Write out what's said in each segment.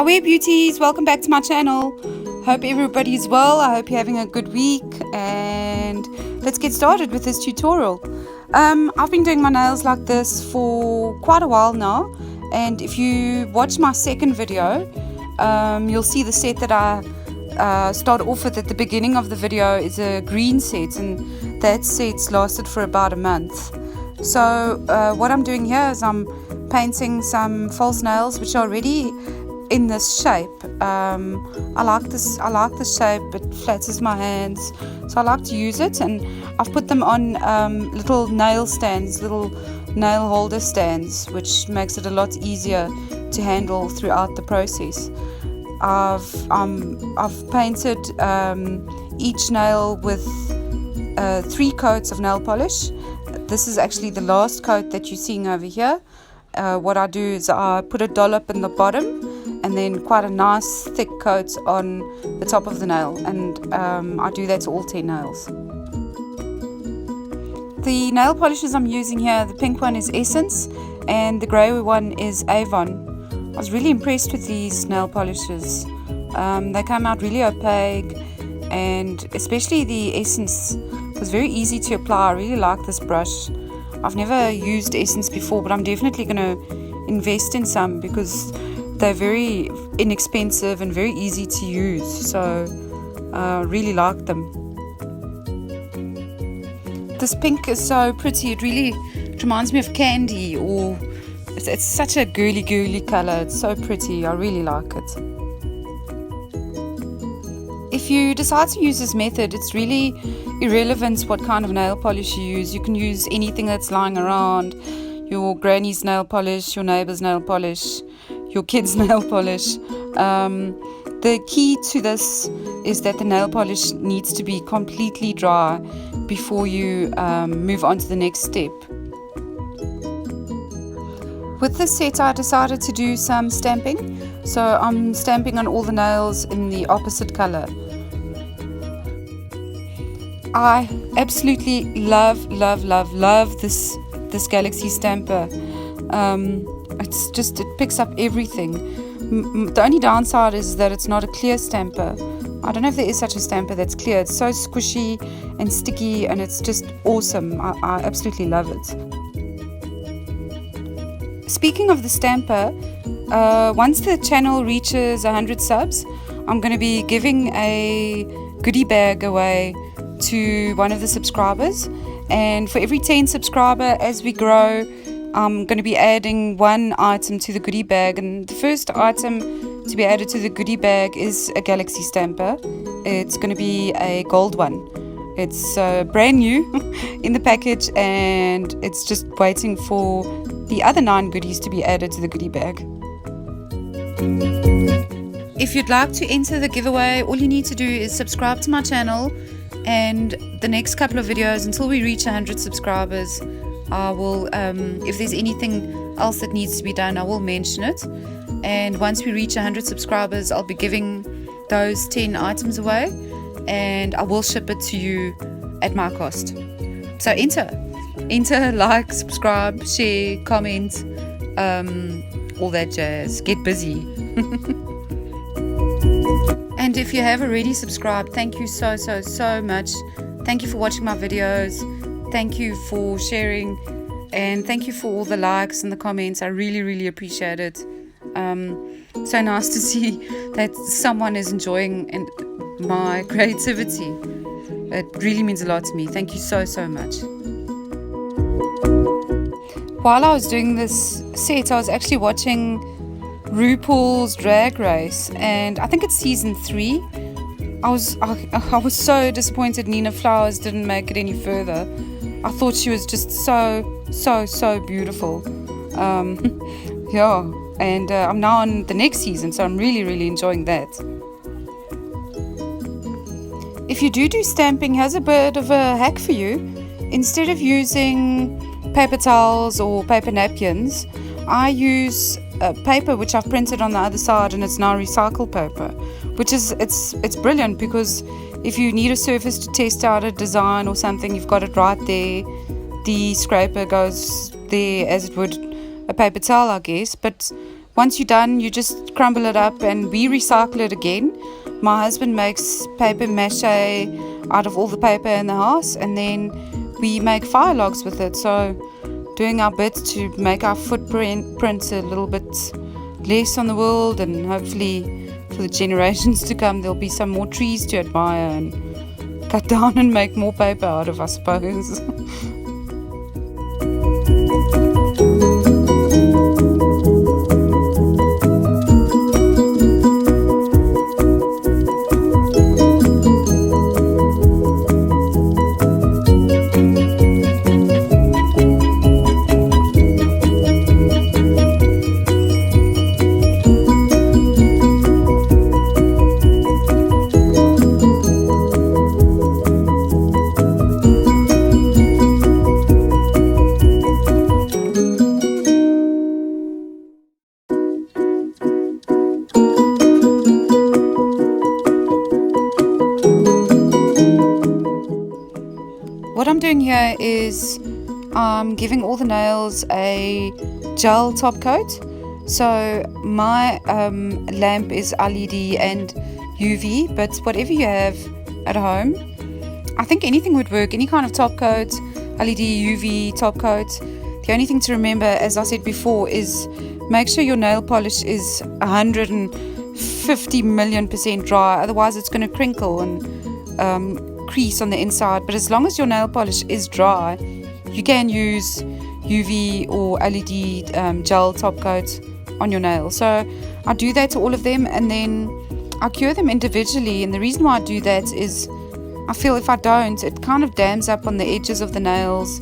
Aware beauties, welcome back to my channel. Hope everybody's well. I hope you're having a good week, and let's get started with this tutorial. I've been doing my nails like this for quite a while now, and if you watch my second video, you'll see the set that I start off with at the beginning of the video is a green set, and that set's lasted for about a month. So what I'm doing here is I'm painting some false nails which are already in this shape. I like this shape. It flatters my hands, so I like to use it, and I've put them on little nail stands, little nail holder stands, which makes it a lot easier to handle throughout the process. I've painted each nail with 3 coats of nail polish. This is actually the last coat that you're seeing over here. What I do is I put a dollop in the bottom and then quite a nice thick coat on the top of the nail, and I do that to all 10 nails. The nail polishes I'm using here, the pink one is Essence and the grey one is Avon. I was really impressed with these nail polishes. They came out really opaque, and especially the Essence was very easy to apply. I really like this brush. I've never used Essence before, but I'm definitely going to invest in some because they're very inexpensive and very easy to use, so I really like them. This pink is so pretty. It really reminds me of candy, or it's such a girly color. It's so pretty. I really like it. If you decide to use this method, it's really irrelevant what kind of nail polish you use. You can use anything that's lying around, your granny's nail polish, your neighbor's nail polish, your kid's nail polish. The key to this is that the nail polish needs to be completely dry before you move on to the next step. With this set, I decided to do some stamping, so I'm stamping on all the nails in the opposite color. I absolutely love this Galaxy stamper. It picks up everything. The only downside is that it's not a clear stamper. I don't know if there is such a stamper that's clear. It's so squishy and sticky, and it's just awesome. I absolutely love it. Speaking of the stamper, once the channel reaches 100 subs, I'm going to be giving a goodie bag away to one of the subscribers, and for every 10 subscriber as we grow, I'm going to be adding one item to the goodie bag, and the first item to be added to the goodie bag is a Galaxy stamper. It's going to be a gold one. It's brand new in the package, and it's just waiting for the other 9 goodies to be added to the goodie bag. If you'd like to enter the giveaway, all you need to do is subscribe to my channel, and the next couple of videos until we reach 100 subscribers, I will, if there's anything else that needs to be done, I will mention it. And once we reach 100 subscribers, I'll be giving those 10 items away, and I will ship it to you at my cost. So enter, like, subscribe, share, comment, all that jazz. Get busy. And if you have already subscribed, thank you so much. Thank you for watching my videos. Thank you for sharing, and thank you for all the likes and the comments. I really appreciate it. So nice to see that someone is enjoying my creativity. It really means a lot to me. Thank you so much. While I was doing this set, I was actually watching RuPaul's Drag Race, and I think it's season 3. I was so disappointed Nina Flowers didn't make it any further. I thought she was just so beautiful. Yeah, and I'm now on the next season, so I'm really enjoying that. If you do stamping, here's a bit of a hack for you. Instead of using paper towels or paper napkins, I use paper which I've printed on the other side, and it's now recycled paper, which is it's brilliant, because if you need a surface to test out a design or something, you've got it right there. The scraper goes there as it would a paper towel, I guess, but Once you're done, you just crumble it up and we recycle it again. My husband makes paper mache out of all the paper in the house, and then we make fire logs with it. So doing our bit to make our footprint a little bit less on the world, and hopefully for the generations to come there'll be some more trees to admire and cut down and make more paper out of, I suppose. What I'm doing here is I'm giving all the nails a gel top coat. So my lamp is LED and UV, but whatever you have at home, I think anything would work, any kind of top coat, LED, UV top coat. The only thing to remember, as I said before, is make sure your nail polish is 150 million% dry, otherwise it's going to crinkle and crease on the inside. But as long as your nail polish is dry, you can use UV or LED gel top coat on your nails. So I do that to all of them, and then I cure them individually. And the reason why I do that is I feel if I don't, it kind of dams up on the edges of the nails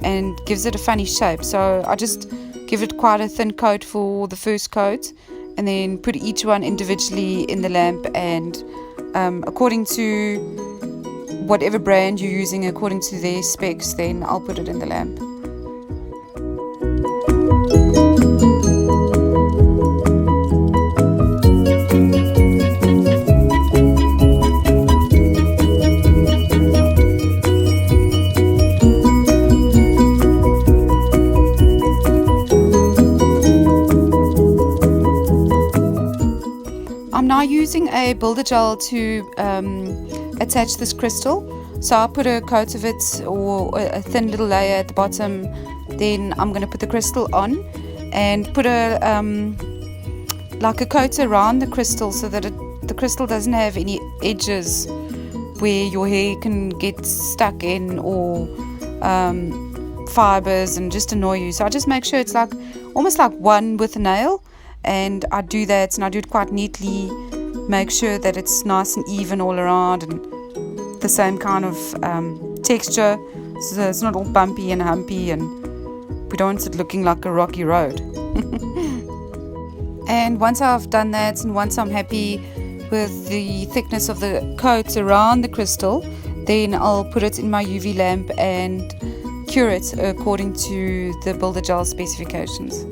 and gives it a funny shape. So I just give it quite a thin coat for the first coat, and then put each one individually in the lamp, and according to whatever brand you're using, according to their specs, then I'll put it in the lamp. I'm now using a builder gel to attach this crystal. So I'll put a coat of it, or a thin little layer at the bottom. Then I'm going to put the crystal on and put a like a coat around the crystal, so that the crystal doesn't have any edges where your hair can get stuck in, or fibers, and just annoy you. So I just make sure it's like almost like one with a nail, and I do that, and I do it quite neatly. Make sure that it's nice and even all around, and the same kind of texture, so it's not all bumpy and humpy, and we don't want it looking like a rocky road. And once I've done that, and once I'm happy with the thickness of the coat around the crystal, then I'll put it in my UV lamp and cure it according to the builder gel specifications.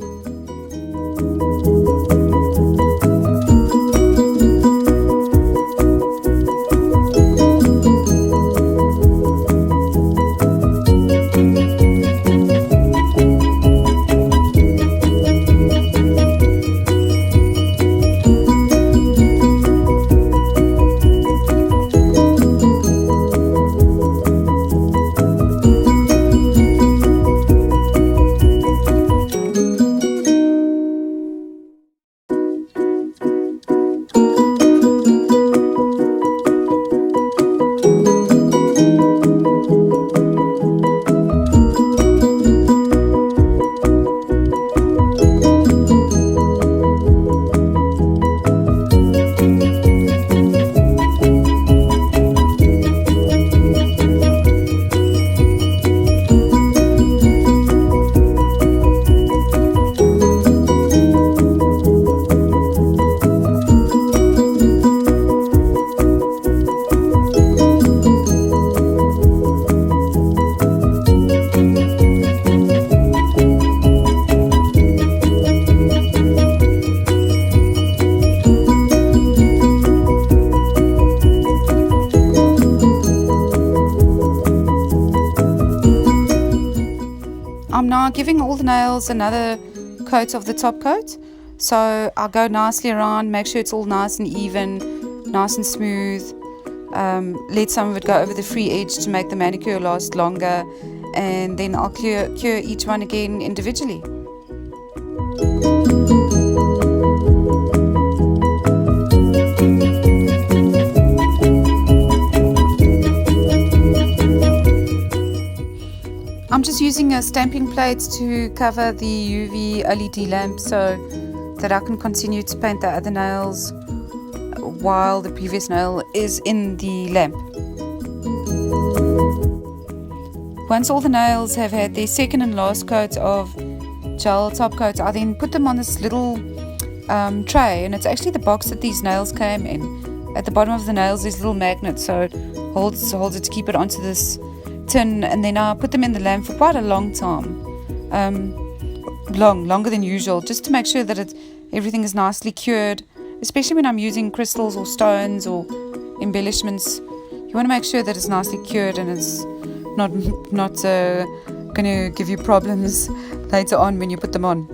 I'm now giving all the nails another coat of the top coat. So I'll go nicely around, make sure it's all nice and even, nice and smooth. Let some of it go over the free edge to make the manicure last longer, and then I'll cure each one again individually. I'm just using a stamping plate to cover the UV LED lamp so that I can continue to paint the other nails while the previous nail is in the lamp. Once all the nails have had their second and last coat of gel top coat, I then put them on this little tray, and it's actually the box that these nails came in. At the bottom of the nails there's little magnets, so it holds it to keep it onto this tin, and then I put them in the lamp for quite a long time, longer than usual, just to make sure that everything is nicely cured, especially when I'm using crystals or stones or embellishments. You want to make sure that it's nicely cured and it's not going to give you problems later on when you put them on.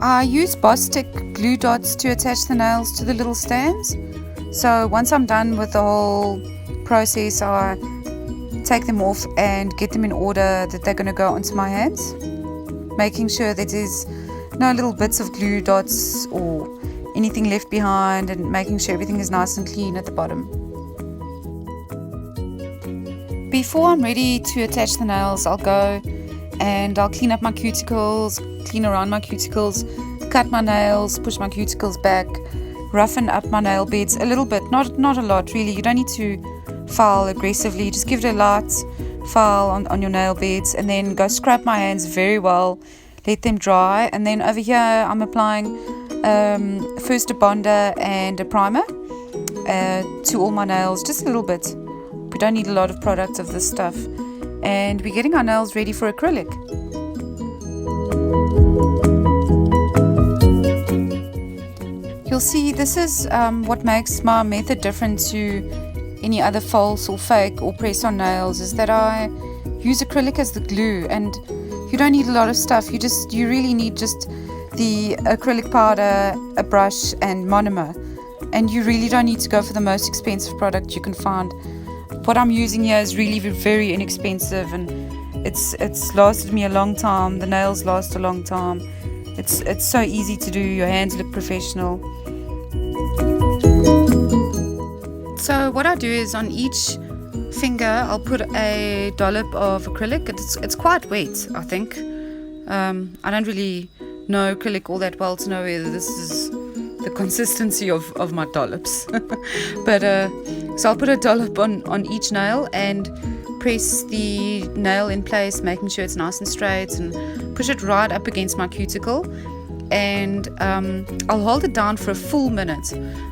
I use Boss Stick glue dots to attach the nails to the little stands. So once I'm done with the whole process, I take them off and get them in order that they're going to go onto my hands, making sure that there's no little bits of glue dots or anything left behind, and making sure everything is nice and clean at the bottom. Before I'm ready to attach the nails, I'll go and I'll clean up my cuticles, clean around my cuticles, cut my nails, push my cuticles back, roughen up my nail beds a little bit, not a lot really. You don't need to file aggressively, just give it a light file on your nail beds, and then go scrub my hands very well, let them dry, and then over here I'm applying first a bonder and a primer to all my nails, just a little bit. We don't need a lot of product of this stuff, and we're getting our nails ready for acrylic. You'll see this is what makes my method different to any other false or fake or press-on nails, is that I use acrylic as the glue, and you don't need a lot of stuff. You really need just the acrylic powder, a brush, and monomer, and you really don't need to go for the most expensive product you can find. What I'm using here is really very inexpensive, and it's lasted me a long time. The nails last a long time. It's so easy to do. Your hands look professional. So what I do is on each finger I'll put a dollop of acrylic. It's quite wet, I think. I don't really know acrylic all that well to know whether this is the consistency of my dollops. But so I'll put a dollop on each nail and press the nail in place, making sure it's nice and straight, and push it right up against my cuticle, and I'll hold it down for a full minute.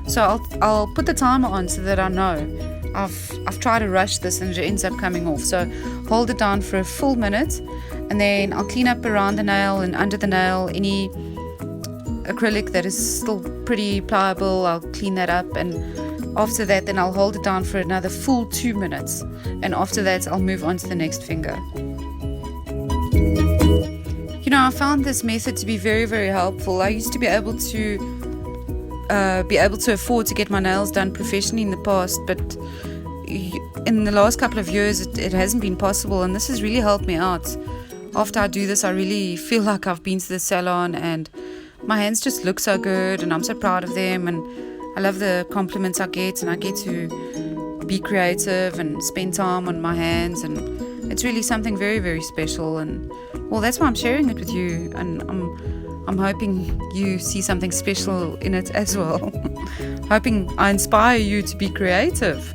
So I'll put the timer on so that I know I've tried to rush this and it ends up coming off. So hold it down for a full minute, and then I'll clean up around the nail and under the nail any acrylic that is still pretty pliable. I'll clean that up, and after that then I'll hold it down for another full 2 minutes, and after that I'll move on to the next finger. You know, I found this method to be very helpful. I used to be able to afford to get my nails done professionally in the past, but in the last couple of years it hasn't been possible, and this has really helped me out. After I do this, I really feel like I've been to the salon, and my hands just look so good, and I'm so proud of them, and I love the compliments I get, and I get to be creative and spend time on my hands, and it's really something very special. And well, that's why I'm sharing it with you, and I'm hoping you see something special in it as well. Hoping I inspire you to be creative.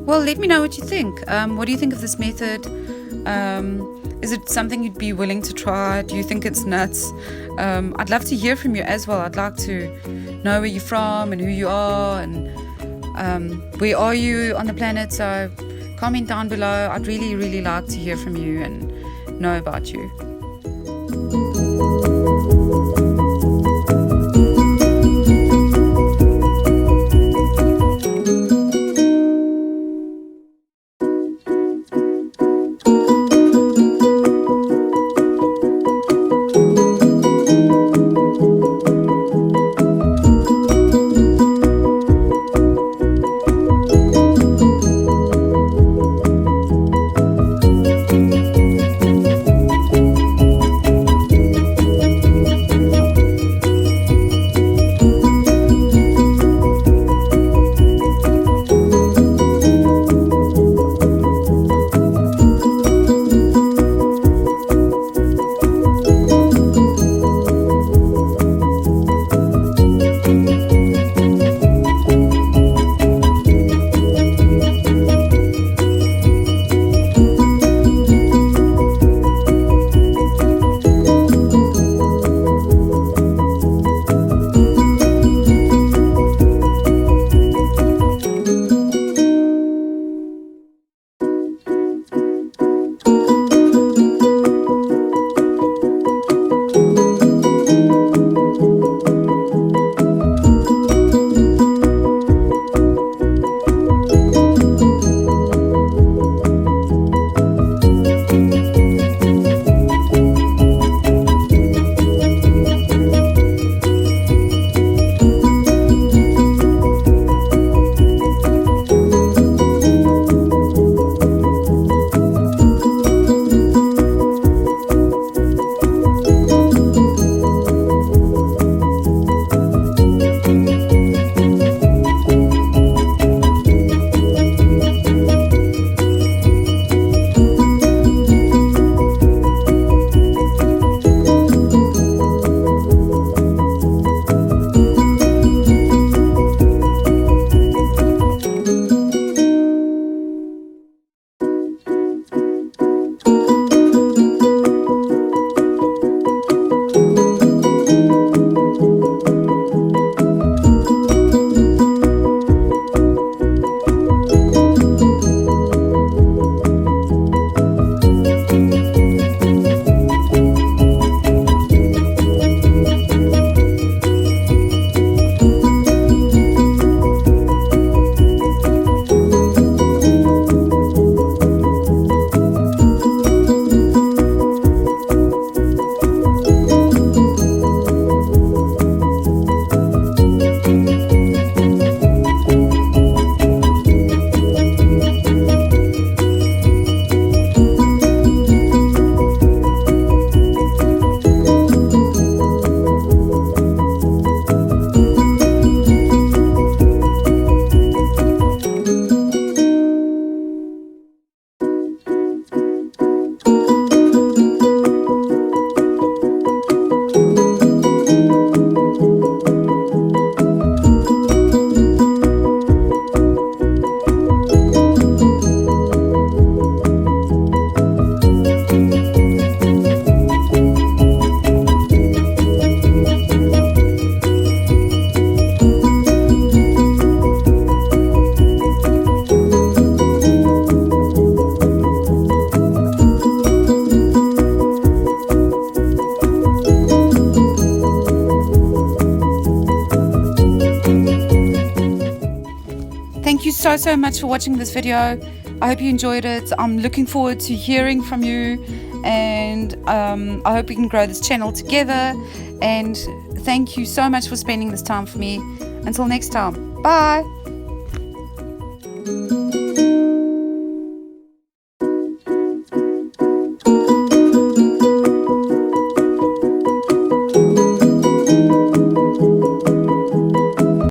Well, let me know what you think. What do you think of this method? Is it something you'd be willing to try? Do you think it's nuts? I'd love to hear from you as well. I'd like to know where you're from and who you are, and where are you on the planet. So comment down below. I'd really like to hear from you and know about you. Thank you so much for watching this video. I hope you enjoyed it. I'm looking forward to hearing from you, and I hope we can grow this channel together. And thank you so much for spending this time for me. Until next time, bye.